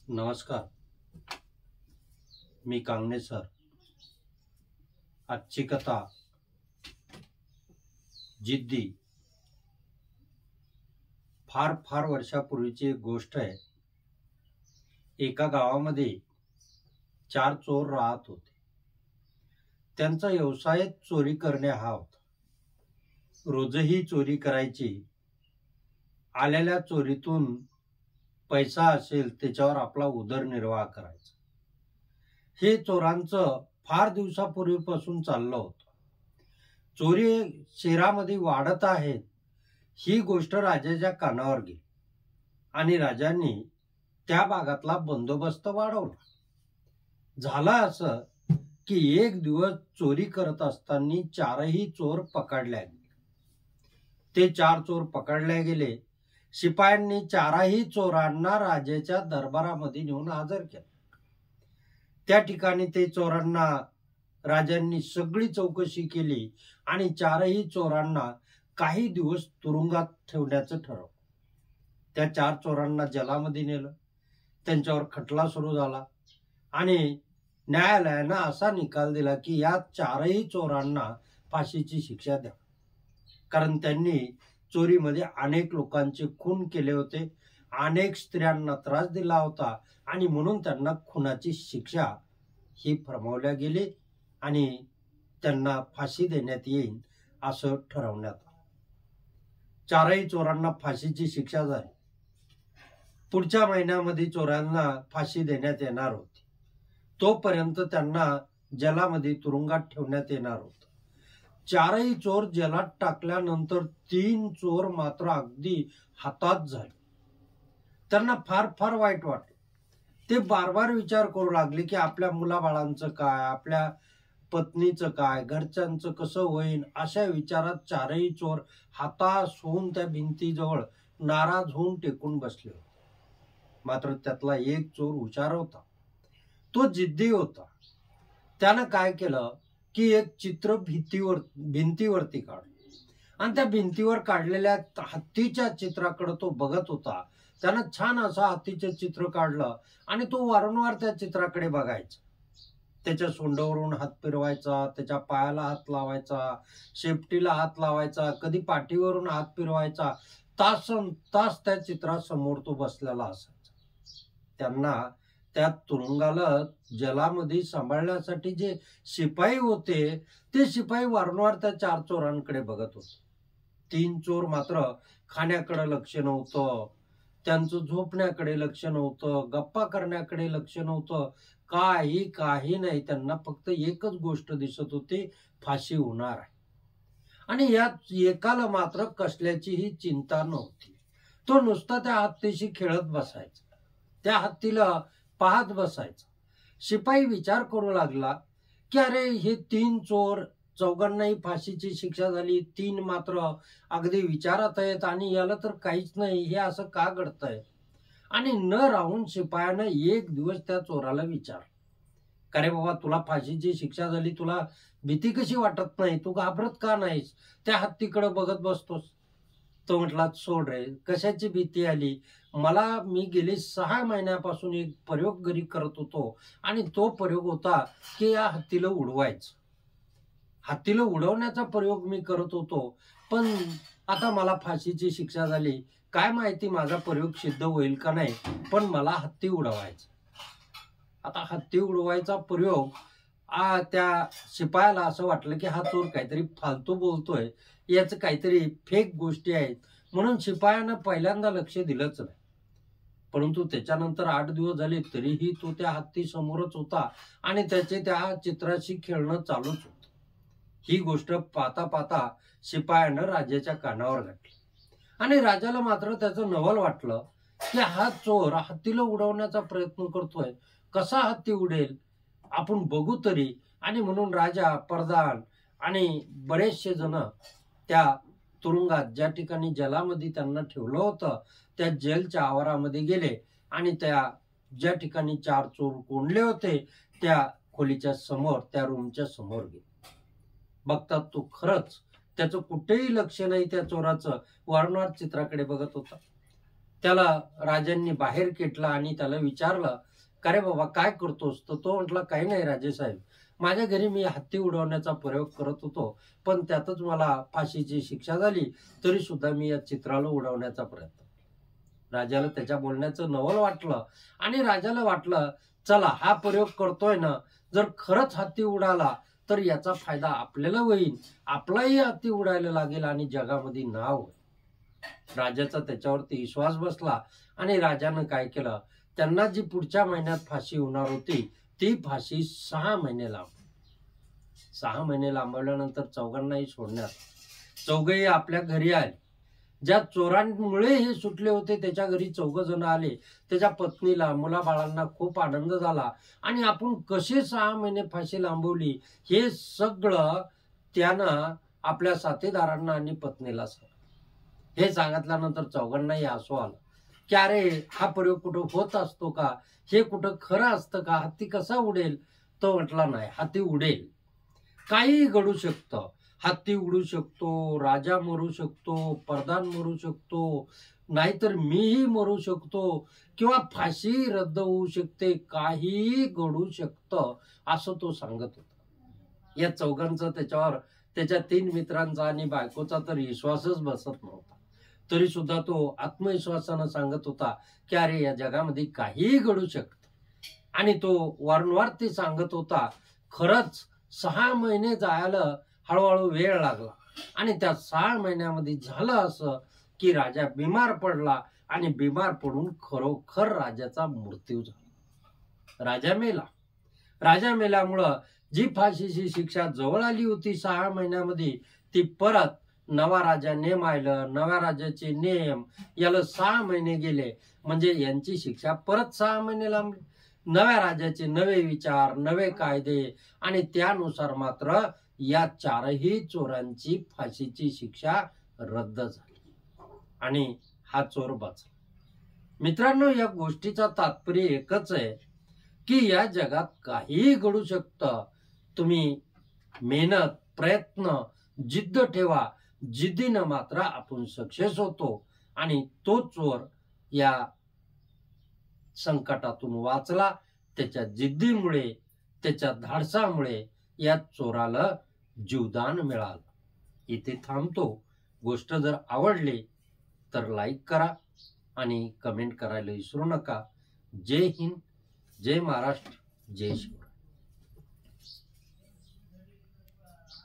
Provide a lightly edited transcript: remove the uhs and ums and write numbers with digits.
नमस्कार, मी कांगणे सर. आजची कथा जिद्दी. फार फार वर्षापूर्वीची एक गोष्ट आहे. एका गावामध्ये 4 चोर राहत होते. त्यांचा व्यवसाय चोरी करणे हा होता. रोजही चोरी करायची. आलेल्या चोरीतून पैसा असेल त्याच्यावर आपला उदरनिर्वाह करायचा. हे चोरांचं फार दिवसापूर्वीपासून चाललं होतं. चोरी शहरामध्ये वाढत आहेत ही गोष्ट राजाच्या कानावर गेली आणि राजांनी त्या भागातला बंदोबस्त वाढवला. झालं असं की एक दिवस चोरी करत असताना 4ही चोर पकडले गेले. ते 4 चोर पकडले गेले. शिपायांनी 4ही चोरांना राजाच्या दरबारामध्ये नेऊन हजर केलं. त्या ठिकाणी ते चोरांना राजांनी सगळी चौकशी केली आणि 4ही चोरांना काही दिवस तुरुंगात ठेवण्याचं ठरवलं. त्या 4 चोरांना जेलामध्ये नेलं. त्यांच्यावर खटला सुरू झाला आणि न्यायालयानं असा निकाल दिला की या 4ही चोरांना फाशीची शिक्षा द्या. कारण त्यांनी चोरीमध्ये अनेक लोकांचे खून केले होते, अनेक स्त्रियांना त्रास दिला होता आणि म्हणून त्यांना खुनाची शिक्षा ही फरमावल्या गेली आणि त्यांना फाशी देण्यात येईल असं ठरवण्यात आलं. 4ही चोरांना फाशीची शिक्षा झाली. पुढच्या महिन्यामध्ये चोरांना फाशी देण्यात येणार होती. तोपर्यंत त्यांना जेलामध्ये तुरुंगात ठेवण्यात येणार होतं. 4ही चोर जेलात टाकल्यानंतर 3 चोर मात्र अगदी हताश झाले. त्यांना फार फार वाईट वाटलं. ते बार विचार करू लागले की आपल्या मुलाबाळांचं काय, आपल्या पत्नीचं काय, घरच्यांचं कसं होईल. अशा विचारात 4ही चोर हताश होऊन त्या भिंतीजवळ नाराज होऊन टेकून बसले होते. मात्र त्यातला एक चोर हुशार होता. तो जिद्दी होता. त्यानं काय केलं की एक चित्र भिंतीवरती काढलं आणि त्या भिंतीवर काढलेल्या हत्तीच्या चित्राकडे तो बघत होता. त्यानं छान असं हत्तीचं चित्र काढलं आणि तो वारंवार त्या चित्राकडे बघायचा. त्याच्या सोंडावरून हात फिरवायचा, त्याच्या पायाला हात लावायचा, शेपटीला हात लावायचा, कधी पाठीवरून हात फिरवायचा. तास त्या चित्रासमोर तो बसलेला असायचा. त्यांना त्या तुरुंगाला जलामध्ये सांभाळण्यासाठी जे शिपाई होते ते शिपाई वारंवार त्या 4 चोरांकडे बघत होते. 3 चोर मात्र खाण्याकडे लक्ष नव्हतं, त्यांचं झोपण्याकडे लक्ष नव्हतं, गप्पा करण्याकडे लक्ष नव्हतं, काही नाही. त्यांना फक्त एकच गोष्ट दिसत होती, फाशी होणार आहे. आणि यात एकाला मात्र कसल्याचीही चिंता नव्हती. तो नुसता त्या हत्तीशी खेळत बसायचा, त्या हत्तीला पाहत बसायचा. शिपाई विचार करू लागला की अरे हे 3 चोर, चौघांनाही फाशीची शिक्षा झाली, 3 मात्र अगदी विचारात आहेत आणि याला तर काहीच नाही, हे असं का घडतंय. आणि न राहून शिपायानं एक दिवस त्या चोराला विचारलं, का रे बाबा, तुला फाशीची शिक्षा झाली, तुला भीती कशी वाटत नाही, तू घाबरत का नाहीस, त्या हत्तीकडे बघत बसतोस. तो म्हटला, सोड रे, कशाची भीती आली मला. मी गेली 6 महिन्यापासून एक प्रयोग घरी करत होतो आणि तो प्रयोग होता की या हत्तीला उडवायचं. हत्तीला उडवण्याचा प्रयोग मी करत होतो, पण आता मला फाशीची शिक्षा झाली. काय माहिती माझा प्रयोग सिद्ध होईल का नाही, पण मला हत्ती उडवायचा. आता हत्ती उडवायचा प्रयोग त्या शिपायाला असं वाटलं की हा चोर काहीतरी फालतू बोलतोय, याचं काहीतरी फेक गोष्टी आहेत, म्हणून शिपायानं पहिल्यांदा लक्ष दिलंच नाही. परंतु त्याच्यानंतर 8 दिवस झाले तरीही तो त्या हत्ती समोरच होता आणि त्याचे त्या चित्राशी खेळणं चालूच होतं. ही गोष्ट पाहता शिपायानं राजाच्या कानावर घातली आणि राजाला मात्र त्याचं नवल वाटलं की हा चोर हत्तीला उडवण्याचा प्रयत्न करतोय, कसा हत्ती उडेल, आपण बघू तरी. आणि म्हणून राजा, प्रधान आणि बरेचसे जण त्या तुरुंगात, ज्या ठिकाणी जेलामध्ये त्यांना ठेवलं होतं, त्या जेलच्या आवारामध्ये गेले आणि त्या ज्या ठिकाणी 4 चोर कोंडले होते त्या खोलीच्या समोर, त्या रूमच्या समोर गेले. बघतात तो खरंच त्याचं कुठेही लक्ष नाही, त्या चोराचं वारंवार चित्राकडे बघत होता. त्याला राजांनी बाहेर केटला आणि त्याला विचारलं, का रे बाबा काय करतोस? तर तो म्हटला, काही नाही राजेसाहेब, माझ्या घरी मी हत्ती उडवण्याचा प्रयोग करत होतो, पण त्यातच मला फाशीची शिक्षा झाली, तरी सुद्धा मी या चित्राला उडवण्याचा प्रयत्न. राजाला त्याच्या बोलण्याचं नवल वाटलं आणि राजाला वाटलं, चला हा प्रयोग करतोय ना, जर खरंच हत्ती उडाला तर याचा फायदा आपल्याला होईल, आपलाही हत्ती उडायला लागेल आणि जगामध्ये नाव होईल. राजाचा त्याच्यावरती विश्वास बसला आणि राजानं काय केलं, त्यांना जी पुढच्या महिन्यात फाशी होणार होती ती फाशी 6 महिने लांबली. 6 महिने लांबवल्यानंतर चौघांनाही सोडण्यात, चौघही आपल्या घरी आले. ज्या चोरांमुळे हे सुटले होते त्याच्या घरी 4 जण आले. त्याच्या पत्नीला, मुलाबाळांना खूप आनंद झाला आणि आपण कसे 6 महिने फाशी लांबवली हे सगळं त्यानं आपल्या साथीदारांना आणि पत्नीला सांगितलं. हे सांगितल्यानंतर चौघांनाही हसू आलं की अरे हा प्रयोग कुठं होत असतो का, हे कुठं खरं असतं का, हत्ती कसा उडेल? तो म्हटला, नाही, हत्ती उडेल, काही घडू शकतं, हत्ती उडू शकतो, राजा मरू शकतो, प्रधान मरू शकतो, नाहीतर मीही मरू शकतो, किंवा फाशी रद्द होऊ शकते, काहीही घडू शकतं, असं तो सांगत होता. या चौघांचा त्याच्यावर, त्याच्या 3 मित्रांचा आणि बायकोचा तर विश्वासच बसत नव्हता. तरी सुद्धा तो आत्मविश्वासानं सांगत होता की अरे या जगामध्ये काहीही घडू शकतं. आणि तो वारंवार ते सांगत होता. खरंच 6 महिने जायला हळूहळू वेळ लागला आणि त्या 6 महिन्यामध्ये झालं असं की राजा बिमार पडला आणि बिमार पडून खरोखर राजाचा मृत्यू झाला. राजा मेला. राजा मेल्यामुळं जी फाशीची शिक्षा जवळ आली होती 6 महिन्यामध्ये, ती परत नवा राजा नेमायलं. नव्या राजाचे नेम याला 6 महिने गेले, म्हणजे यांची शिक्षा परत 6 महिने लांबली. नव्या राजाचे नवे विचार, नवे कायदे आणि त्यानुसार मात्र या 4ही चोरांची फाशीची शिक्षा रद्द झाली आणि हा चोर बचला. मित्रांनो, या गोष्टीचा तात्पर्य एकच आहे की या जगात काहीही घडू शकतं. तुम्ही मेहनत, प्रयत्न, जिद्द ठेवा, जिद्दीनं मात्र आपण सक्सेस होतो. आणि तो चोर या संकटातून वाचला. त्याच्या जिद्दीमुळे, त्याच्या धाडसामुळे या चोराला जीवदान मिळालं. इथे थांबतो. गोष्ट जर आवडली तर लाईक करा आणि कमेंट करायला विसरू नका. जय हिंद, जय महाराष्ट्र, जय शिवराय.